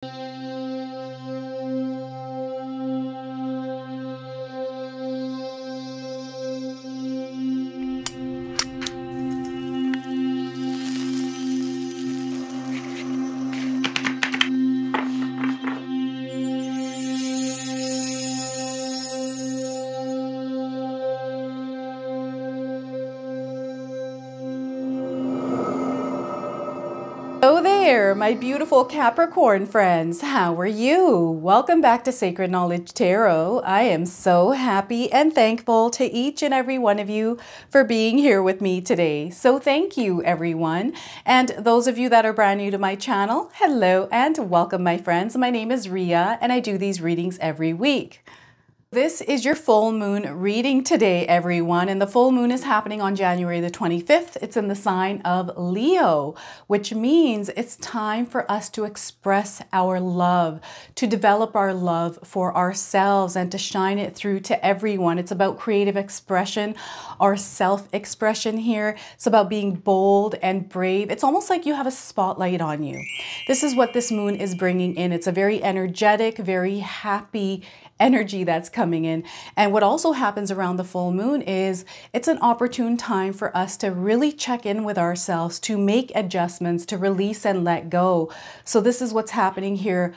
Hello there, my beautiful Capricorn friends. How are you? Welcome back to Sacred Knowledge Tarot. I am so happy and thankful to each and every one of you for being here with me today. So thank you, everyone. And those of you that are brand new to my channel, hello and welcome, my friends. My name is Ria and I do these readings every week. This is your full moon reading today, everyone, and the full moon is happening on January the 25th. It's in the sign of Leo, which means it's time for us to express our love, to develop our love for ourselves and to shine it through to everyone. It's about creative expression, our self-expression here. It's about being bold and brave. It's almost like you have a spotlight on you. This is what this moon is bringing in. It's a very energetic, very happy energy that's coming in. And what also happens around the full moon is it's an opportune time for us to really check in with ourselves, to make adjustments, to release and let go. So this is what's happening here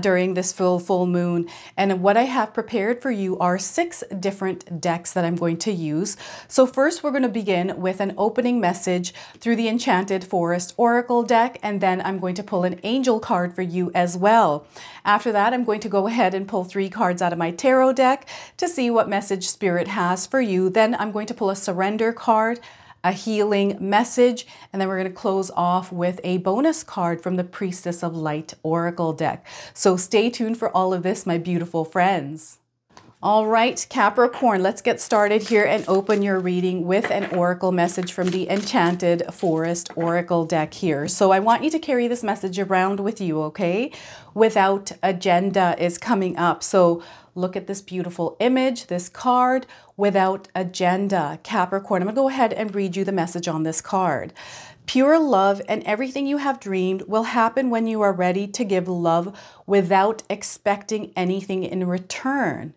during this full moon. And what I have prepared for you are 6 different decks that I'm going to use. So first we're going to begin with an opening message through the Enchanted Forest Oracle deck, and then I'm going to pull an angel card for you as well. After that, I'm going to go ahead and pull 3 cards out of my tarot deck to see what message Spirit has for you. Then I'm going to pull a surrender card, a healing message, and then we're going to close off with a bonus card from the Priestess of Light Oracle deck. So stay tuned for all of this, my beautiful friends. All right, Capricorn, let's get started here and open your reading with an oracle message from the Enchanted Forest Oracle deck here. So I want you to carry this message around with you, okay? Without agenda is coming up. So look at this beautiful image, this card, without agenda. Capricorn, I'm going to go ahead and read you the message on this card. Pure love and everything you have dreamed will happen when you are ready to give love without expecting anything in return.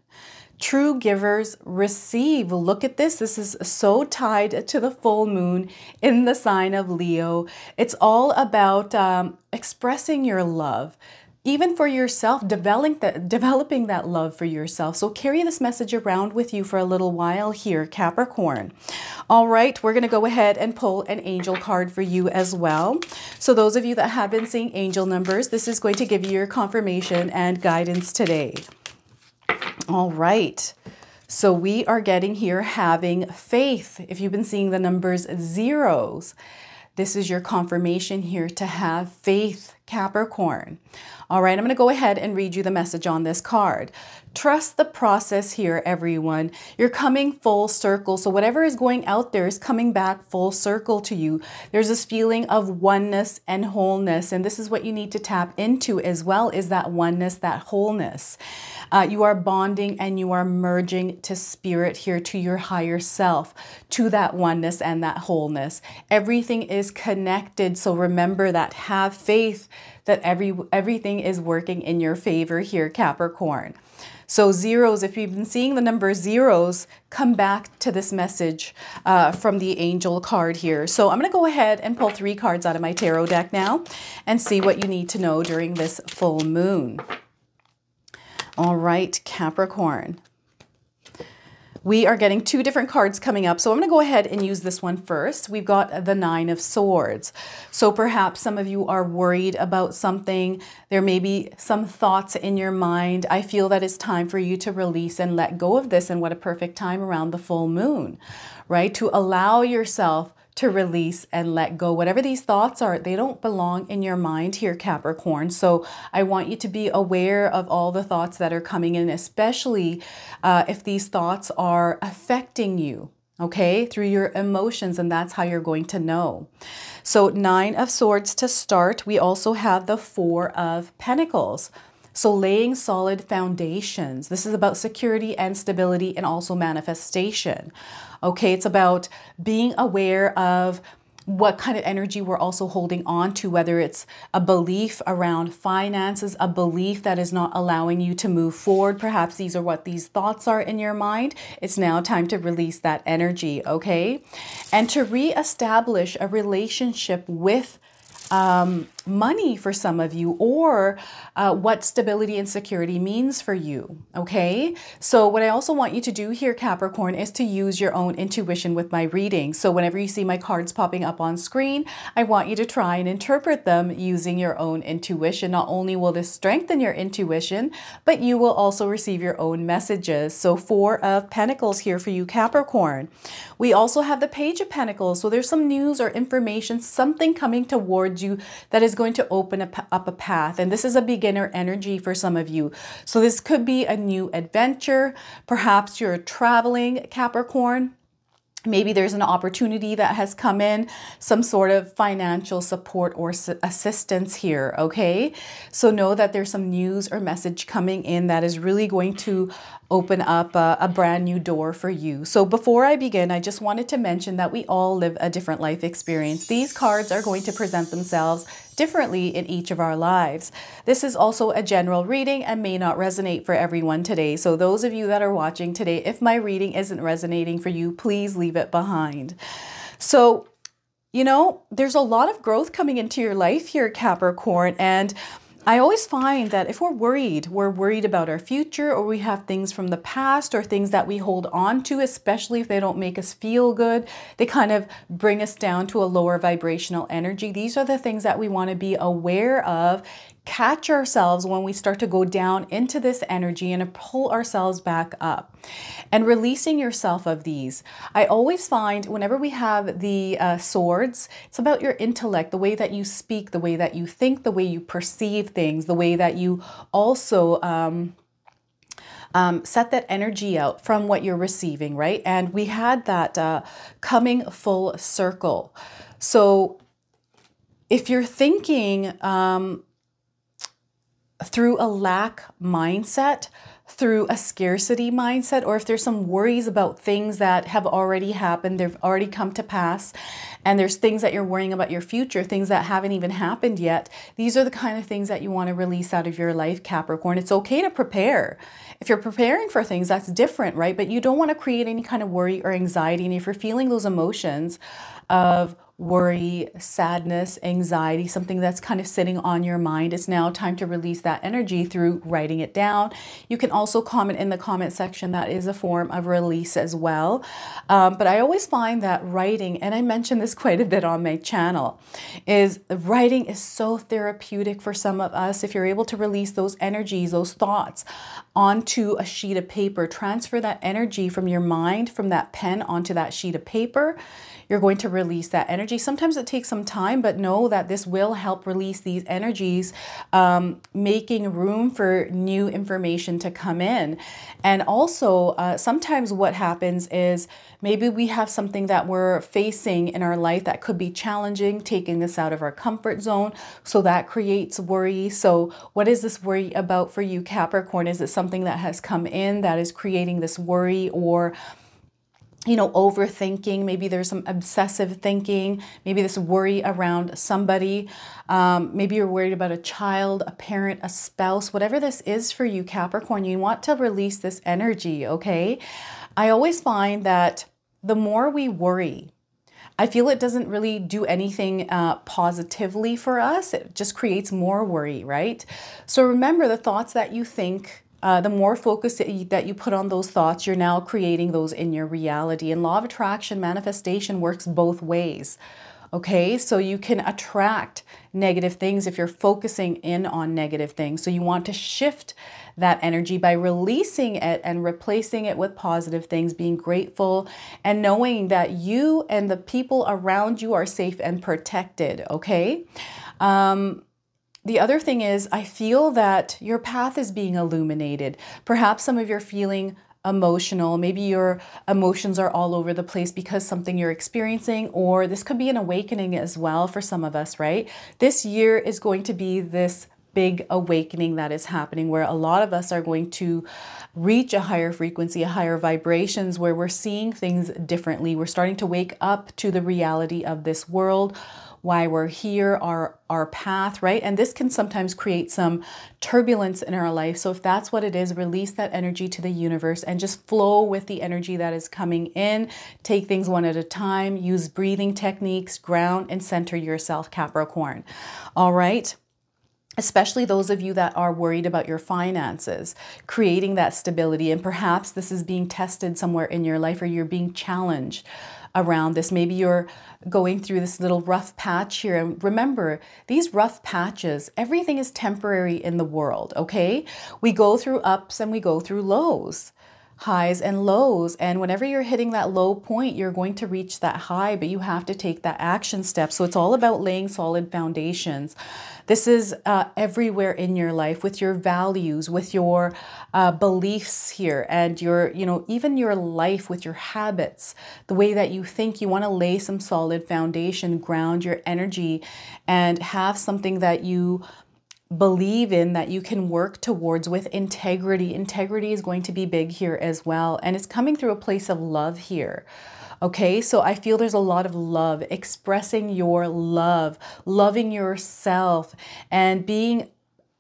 True givers receive. Look at this. This is so tied to the full moon in the sign of Leo. It's all about expressing your love, even for yourself, developing that love for yourself. So carry this message around with you for a little while here, Capricorn. All right, we're going to go ahead and pull an angel card for you as well. So those of you that have been seeing angel numbers, this is going to give you your confirmation and guidance today. All right, so we are getting here having faith. If you've been seeing the numbers zeros, this is your confirmation here to have faith, Capricorn. All right, I'm going to go ahead and read you the message on this card. Trust the process here, everyone. You're coming full circle. So whatever is going out there is coming back full circle to you. There's this feeling of oneness and wholeness. And this is what you need to tap into as well, is that oneness, that wholeness. You are bonding and you are merging to spirit here, to your higher self, to that oneness and that wholeness. Everything is connected. So remember that. Have faith that everything is working in your favor here, Capricorn. So zeros, if you've been seeing the number zeros, come back to this message from the angel card here. So I'm going to go ahead and pull 3 cards out of my tarot deck now and see what you need to know during this full moon. All right, Capricorn. We are getting 2 different cards coming up. So I'm going to go ahead and use this one first. We've got the 9 of Swords. So perhaps some of you are worried about something. There may be some thoughts in your mind. I feel that it's time for you to release and let go of this. And what a perfect time around the full moon, right? To allow yourself to release and let go. Whatever these thoughts are, they don't belong in your mind here, Capricorn. So I want you to be aware of all the thoughts that are coming in, especially if these thoughts are affecting you, okay, through your emotions, and that's how you're going to know. So 9 of Swords to start. We also have the 4 of Pentacles. So laying solid foundations. This is about security and stability and also manifestation. Okay, it's about being aware of what kind of energy we're also holding on to, whether it's a belief around finances, a belief that is not allowing you to move forward. Perhaps these are what these thoughts are in your mind. It's now time to release that energy, okay? And to reestablish a relationship with money for some of you, or what stability and security means for you. Okay, so what I also want you to do here, Capricorn, is to use your own intuition with my reading. So whenever you see my cards popping up on screen, I want you to try and interpret them using your own intuition. Not only will this strengthen your intuition, but you will also receive your own messages. So 4 of Pentacles here for you, Capricorn. We also have the Page of Pentacles. So there's some news or information, something coming towards you that is going to open up a path. And this is a beginner energy for some of you. So this could be a new adventure. Perhaps you're traveling, Capricorn. Maybe there's an opportunity that has come in, some sort of financial support or assistance here, okay? So know that there's some news or message coming in that is really going to open up a brand new door for you. So before I begin, I just wanted to mention that we all live a different life experience. These cards are going to present themselves differently in each of our lives. This is also a general reading and may not resonate for everyone today. So those of you that are watching today, if my reading isn't resonating for you, please leave it behind. So, you know, there's a lot of growth coming into your life here, Capricorn, and I always find that if we're worried about our future, or we have things from the past or things that we hold on to, especially if they don't make us feel good, they kind of bring us down to a lower vibrational energy. These are the things that we want to be aware of. Catch ourselves when we start to go down into this energy and pull ourselves back up, and releasing yourself of these. I always find whenever we have the swords, it's about your intellect, the way that you speak, the way that you think, the way you perceive things, the way that you also set that energy out from what you're receiving, right? And we had that coming full circle. So if you're thinking through a lack mindset, through a scarcity mindset, or if there's some worries about things that have already happened, they've already come to pass, and there's things that you're worrying about your future, things that haven't even happened yet, these are the kind of things that you want to release out of your life, Capricorn. It's okay to prepare. If you're preparing for things, that's different, right? But you don't want to create any kind of worry or anxiety. And if you're feeling those emotions of worry, sadness, anxiety, something that's kind of sitting on your mind, it's now time to release that energy through writing it down. You can also comment in the comment section. That is a form of release as well. But I always find that writing, and I mention this quite a bit on my channel, is writing is so therapeutic for some of us. If you're able to release those energies, those thoughts onto a sheet of paper, transfer that energy from your mind, from that pen onto that sheet of paper, you're going to release that energy. Sometimes it takes some time, but know that this will help release these energies, making room for new information to come in. And also, sometimes what happens is maybe we have something that we're facing in our life that could be challenging, taking us out of our comfort zone. So that creates worry. So what is this worry about for you, Capricorn? Is it something that has come in that is creating this worry, or you know, overthinking? Maybe there's some obsessive thinking, maybe this worry around somebody. Maybe you're worried about a child, a parent, a spouse, whatever this is for you, Capricorn, you want to release this energy, okay? I always find that the more we worry, I feel it doesn't really do anything positively for us. It just creates more worry, right? So remember, the thoughts that you think, the more focus that you put on those thoughts, you're now creating those in your reality. And law of attraction, manifestation works both ways. Okay, so you can attract negative things if you're focusing in on negative things. So you want to shift that energy by releasing it and replacing it with positive things, being grateful and knowing that you and the people around you are safe and protected. Okay. The other thing is, I feel that your path is being illuminated. Perhaps some of you are feeling emotional. Maybe your emotions are all over the place because something you're experiencing, or this could be an awakening as well for some of us, right? This year is going to be this big awakening that is happening, where a lot of us are going to reach a higher frequency, a higher vibrations, where we're seeing things differently. We're starting to wake up to the reality of this world, why we're here, our path, right? And this can sometimes create some turbulence in our life. So if that's what it is, release that energy to the universe and just flow with the energy that is coming in. Take things one at a time, use breathing techniques, ground and center yourself, Capricorn. All right. Especially those of you that are worried about your finances, creating that stability. And perhaps this is being tested somewhere in your life, or you're being challenged around this. Maybe you're going through this little rough patch here. And remember, these rough patches, everything is temporary in the world, okay? We go through ups and we go through lows, highs and lows. And whenever you're hitting that low point, you're going to reach that high, but you have to take that action step. So it's all about laying solid foundations. This is everywhere in your life, with your values, with your beliefs here, and your, even your life, with your habits, the way that you think. You want to lay some solid foundation, ground your energy, and have something that you believe in, that you can work towards with integrity. Integrity is going to be big here as well. And it's coming through a place of love here. Okay, so I feel there's a lot of love, expressing your love, loving yourself, and being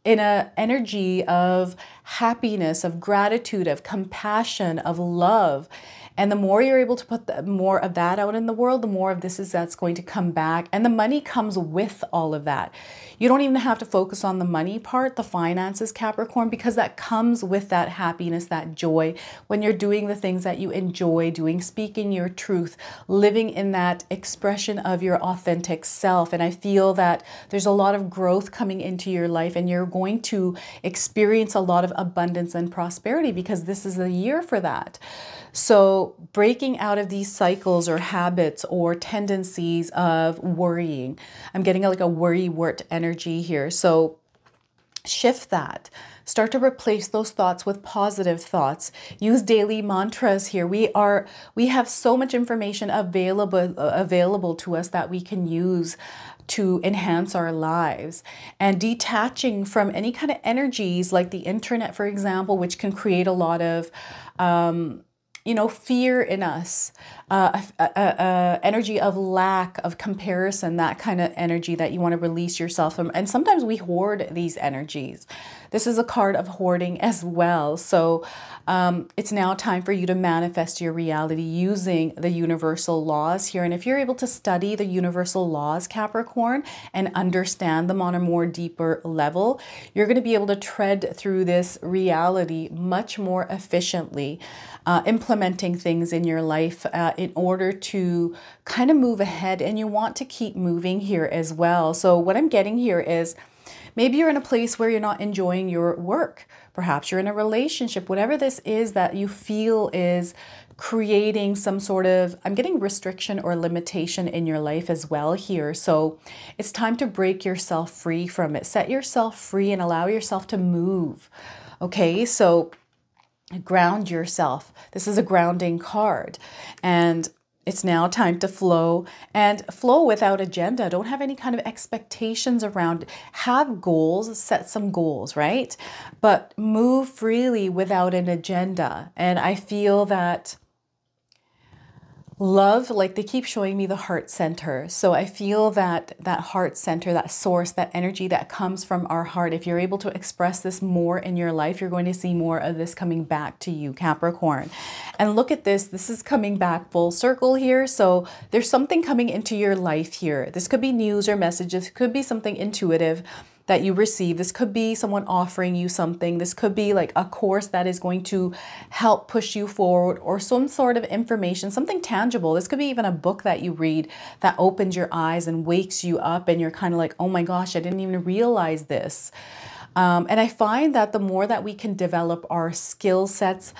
in an energy of happiness, of gratitude, of compassion, of love. And the more you're able to put more of that out in the world, the more of that's going to come back. And the money comes with all of that. You don't even have to focus on the money part, the finances, Capricorn, because that comes with that happiness, that joy, when you're doing the things that you enjoy doing, speaking your truth, living in that expression of your authentic self. And I feel that there's a lot of growth coming into your life, and you're going to experience a lot of abundance and prosperity, because this is the year for that. So breaking out of these cycles or habits or tendencies of worrying. I'm getting like a worrywart energy here. So shift that. Start to replace those thoughts with positive thoughts. Use daily mantras here. We have so much information available to us that we can use to enhance our lives, and detaching from any kind of energies like the internet, for example, which can create a lot of fear in us, energy of lack, of comparison, that kind of energy that you want to release yourself from. And sometimes we hoard these energies. This is a card of hoarding as well. So it's now time for you to manifest your reality using the universal laws here. And if you're able to study the universal laws, Capricorn, and understand them on a more deeper level, you're going to be able to tread through this reality much more efficiently, implementing things in your life in order to kind of move ahead. And you want to keep moving here as well. So what I'm getting here is, maybe you're in a place where you're not enjoying your work. Perhaps you're in a relationship, whatever this is that you feel is creating some sort of, I'm getting restriction or limitation in your life as well here. So it's time to break yourself free from it. Set yourself free and allow yourself to move. Okay, so ground yourself. This is a grounding card. And it's now time to flow, and flow without agenda. Don't have any kind of expectations around it. Have goals, set some goals, right? But move freely without an agenda. And I feel that love, like they keep showing me the heart center. So I feel that that heart center, that source, that energy that comes from our heart, if you're able to express this more in your life, you're going to see more of this coming back to you, Capricorn. And look at this. This is coming back full circle here. So there's something coming into your life here. This could be news or messages. It could be something intuitive that you receive. This could be someone offering you something. This could be like a course that is going to help push you forward, or some sort of information, something tangible. This could be even a book that you read that opens your eyes and wakes you up, and you're kind of like, oh my gosh, I didn't even realize this. And I find that the more that we can develop our skill sets,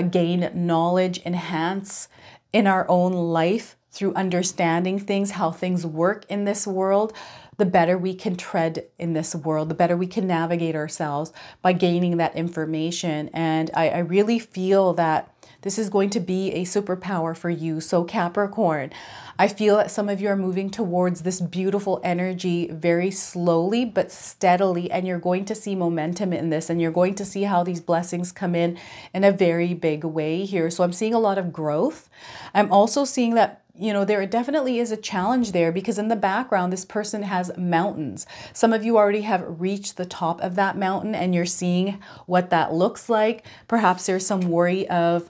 gain knowledge, enhance in our own life through understanding things, how things work in this world, the better we can tread in this world, the better we can navigate ourselves by gaining that information. And I really feel that this is going to be a superpower for you. So Capricorn, I feel that some of you are moving towards this beautiful energy very slowly but steadily, and you're going to see momentum in this, and you're going to see how these blessings come in a very big way here. So I'm seeing a lot of growth. I'm also seeing that, you know, there definitely is a challenge there, because in the background, this person has mountains. Some of you already have reached the top of that mountain and you're seeing what that looks like. Perhaps there's some worry of,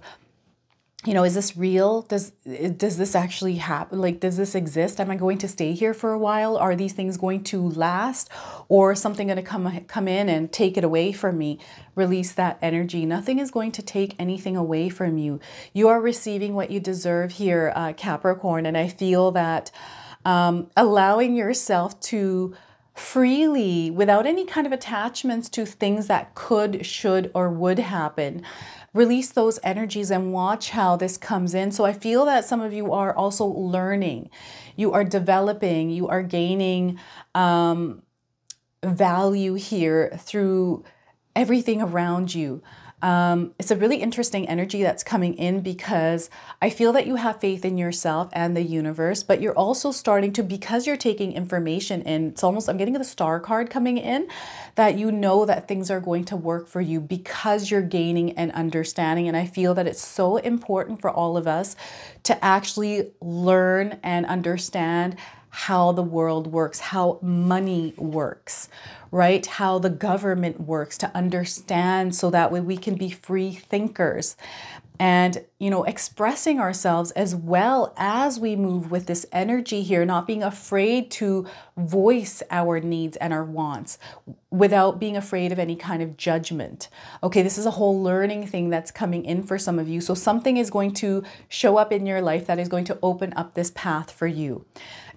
you know, is this real? Does this actually happen? Like, does this exist? Am I going to stay here for a while? Are these things going to last? Or is something going to come in and take it away from me? Release that energy. Nothing is going to take anything away from you. You are receiving what you deserve here, Capricorn. And I feel that allowing yourself to freely, without any kind of attachments to things that could, should, or would happen, release those energies and watch how this comes in. So I feel that some of you are also learning, you are developing, you are gaining value here through everything around you. It's a really interesting energy that's coming in, because I feel that you have faith in yourself and the universe, but you're also starting to, because you're taking information in, it's almost, I'm getting the Star card coming in, that you know that things are going to work for you because you're gaining an understanding. And I feel that it's so important for all of us to actually learn and understand how the world works, how money works, right? How the government works, to understand, so that way we can be free thinkers and, you know, expressing ourselves as well as we move with this energy here, not being afraid to voice our needs and our wants without being afraid of any kind of judgment. Okay, this is a whole learning thing that's coming in for some of you. So something is going to show up in your life that is going to open up this path for you.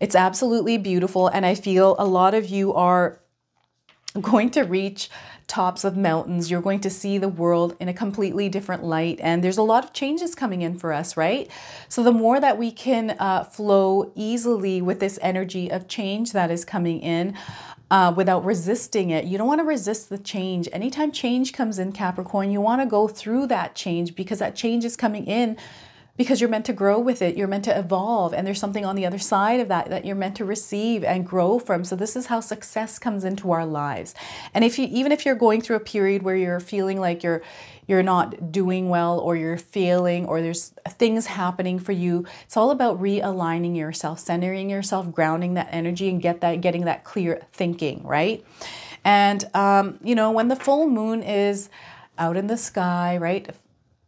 It's absolutely beautiful. And I feel a lot of you are going to reach tops of mountains. You're going to see the world in a completely different light. And there's a lot of changes coming in for us, right? So the more that we can flow easily with this energy of change that is coming in, without resisting it. You don't want to resist the change. Anytime change comes in, Capricorn, you want to go through that change, because that change is coming in because you're meant to grow with it. You're meant to evolve. And there's something on the other side of that you're meant to receive and grow from. So this is how success comes into our lives. And even if you're going through a period where you're feeling like you're not doing well, or you're failing, or there's things happening for you, it's all about realigning yourself, centering yourself, grounding that energy, and getting that clear thinking, right? And, you know, when the full moon is out in the sky, right,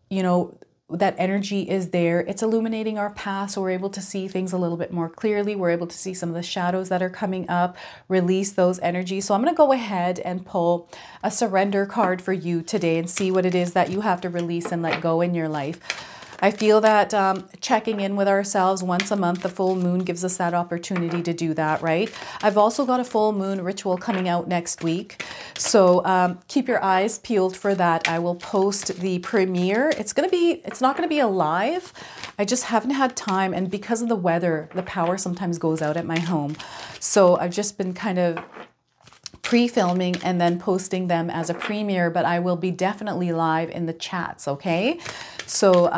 you know, that energy is there. It's illuminating our path, so we're able to see things a little bit more clearly. We're able to see some of the shadows that are coming up, release those energies. So I'm going to go ahead and pull a surrender card for you today and see what it is that you have to release and let go in your life. I feel that checking in with ourselves once a month, the full moon gives us that opportunity to do that, right? I've also got a full moon ritual coming out next week. So keep your eyes peeled for that. I will post the premiere. It's not going to be a live. I just haven't had time. And because of the weather, the power sometimes goes out at my home. So I've just been kind of pre-filming and then posting them as a premiere, but I will be definitely live in the chats, okay? So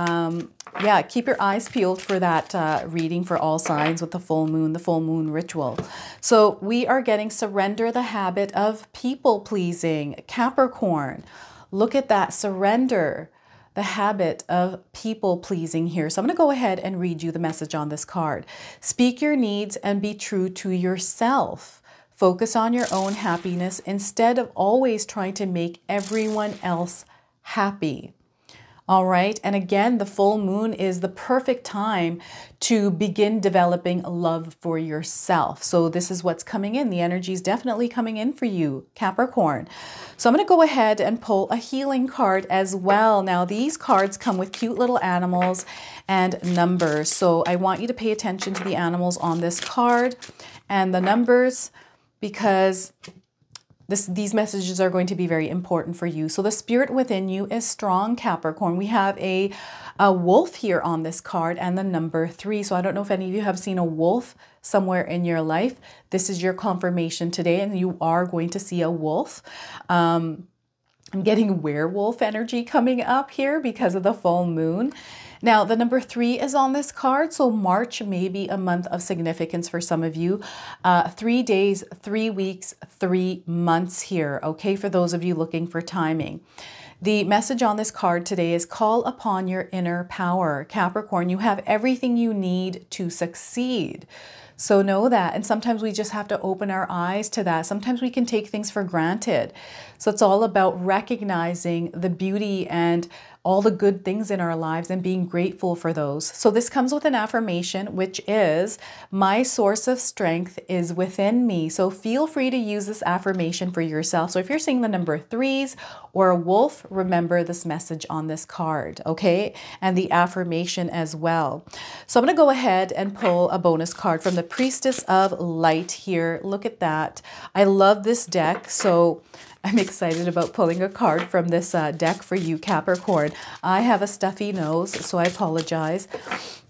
yeah, keep your eyes peeled for that reading for all signs with the full moon ritual. So we are getting surrender the habit of people pleasing. Capricorn, look at that, surrender the habit of people pleasing here. So I'm going to go ahead and read you the message on this card. Speak your needs and be true to yourself. Focus on your own happiness instead of always trying to make everyone else happy. All right. And again, the full moon is the perfect time to begin developing love for yourself. So this is what's coming in. The energy is definitely coming in for you, Capricorn. So I'm going to go ahead and pull a healing card as well. Now, these cards come with cute little animals and numbers. So I want you to pay attention to the animals on this card and the numbers, because these messages are going to be very important for you. So the spirit within you is strong, Capricorn. We have a wolf here on this card and the number 3. So I don't know if any of you have seen a wolf somewhere in your life. This is your confirmation today, and you are going to see a wolf. I'm getting werewolf energy coming up here because of the full moon. Now, the number 3 is on this card, so March may be a month of significance for some of you. 3 days, 3 weeks, 3 months here, okay, for those of you looking for timing. The message on this card today is call upon your inner power. Capricorn, you have everything you need to succeed. So know that. And sometimes we just have to open our eyes to that. Sometimes we can take things for granted. So it's all about recognizing the beauty and all the good things in our lives and being grateful for those. So this comes with an affirmation, which is, my source of strength is within me. So feel free to use this affirmation for yourself. So if you're seeing the number 3s or a wolf, remember this message on this card, okay? And the affirmation as well. So I'm going to go ahead and pull a bonus card from the Priestess of Light here. Look at that. I love this deck. So I'm excited about pulling a card from this deck for you, Capricorn. I have a stuffy nose, so I apologize.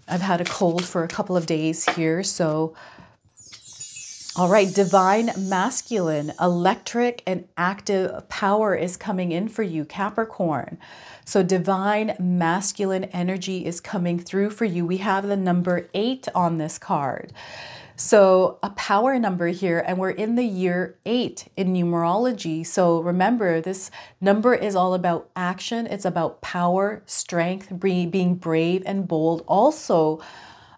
I've had a cold for a couple of days here, so... All right, divine masculine, electric and active power is coming in for you, Capricorn. So divine masculine energy is coming through for you. We have the number 8 on this card. So a power number here, and we're in the year 8 in numerology. So remember, this number is all about action. It's about power, strength, being brave and bold. Also,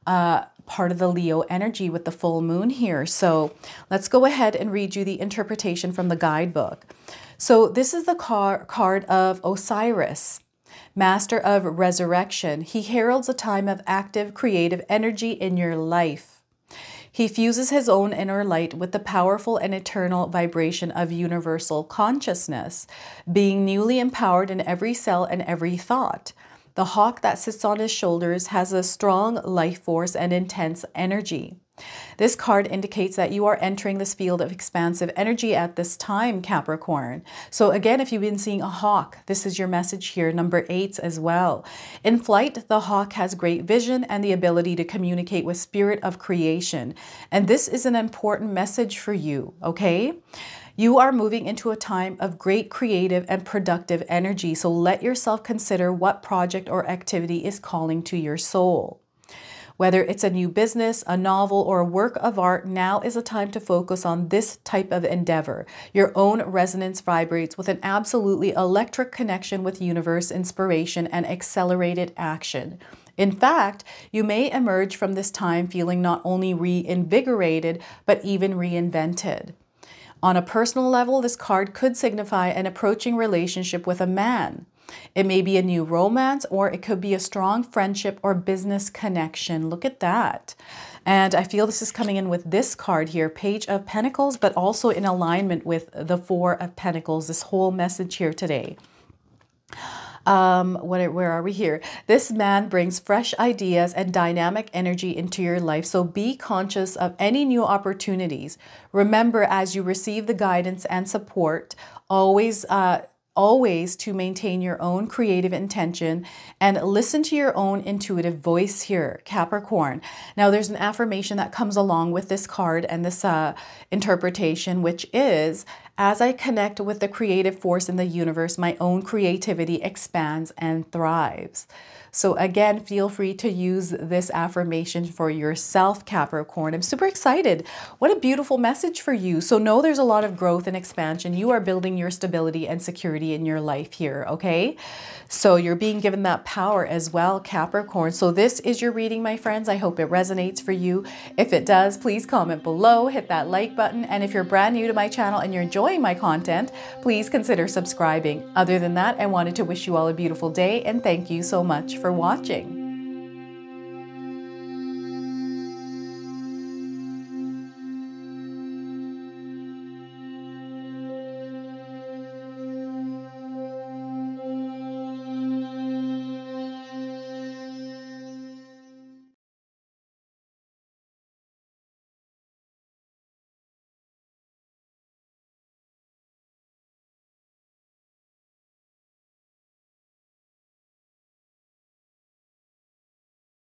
part of the Leo energy with the full moon here. So let's go ahead and read you the interpretation from the guidebook. So this is the card of Osiris, master of resurrection. He heralds a time of active creative energy in your life. He fuses his own inner light with the powerful and eternal vibration of universal consciousness, being newly empowered in every cell and every thought. The hawk that sits on his shoulders has a strong life force and intense energy. This card indicates that you are entering this field of expansive energy at this time, Capricorn. So again, if you've been seeing a hawk, this is your message here, number 8 as well. In flight, the hawk has great vision and the ability to communicate with spirit of creation. And this is an important message for you, okay? You are moving into a time of great creative and productive energy. So let yourself consider what project or activity is calling to your soul. Whether it's a new business, a novel, or a work of art, now is a time to focus on this type of endeavor. Your own resonance vibrates with an absolutely electric connection with universe, inspiration, and accelerated action. In fact, you may emerge from this time feeling not only reinvigorated, but even reinvented. On a personal level, this card could signify an approaching relationship with a man. It may be a new romance, or it could be a strong friendship or business connection. Look at that. And I feel this is coming in with this card here, Page of Pentacles, but also in alignment with the 4 of Pentacles, this whole message here today. Where are we here? This man brings fresh ideas and dynamic energy into your life. So be conscious of any new opportunities. Remember, as you receive the guidance and support, always to maintain your own creative intention and listen to your own intuitive voice here, Capricorn. Now, there's an affirmation that comes along with this card and this interpretation, which is, as I connect with the creative force in the universe, my own creativity expands and thrives. So again, feel free to use this affirmation for yourself, Capricorn. I'm super excited. What a beautiful message for you. So know there's a lot of growth and expansion. You are building your stability and security in your life here, okay? So you're being given that power as well, Capricorn. So this is your reading, my friends. I hope it resonates for you. If it does, please comment below, hit that like button. And if you're brand new to my channel and you're enjoying my content, please consider subscribing. Other than that, I wanted to wish you all a beautiful day and thank you so much for watching.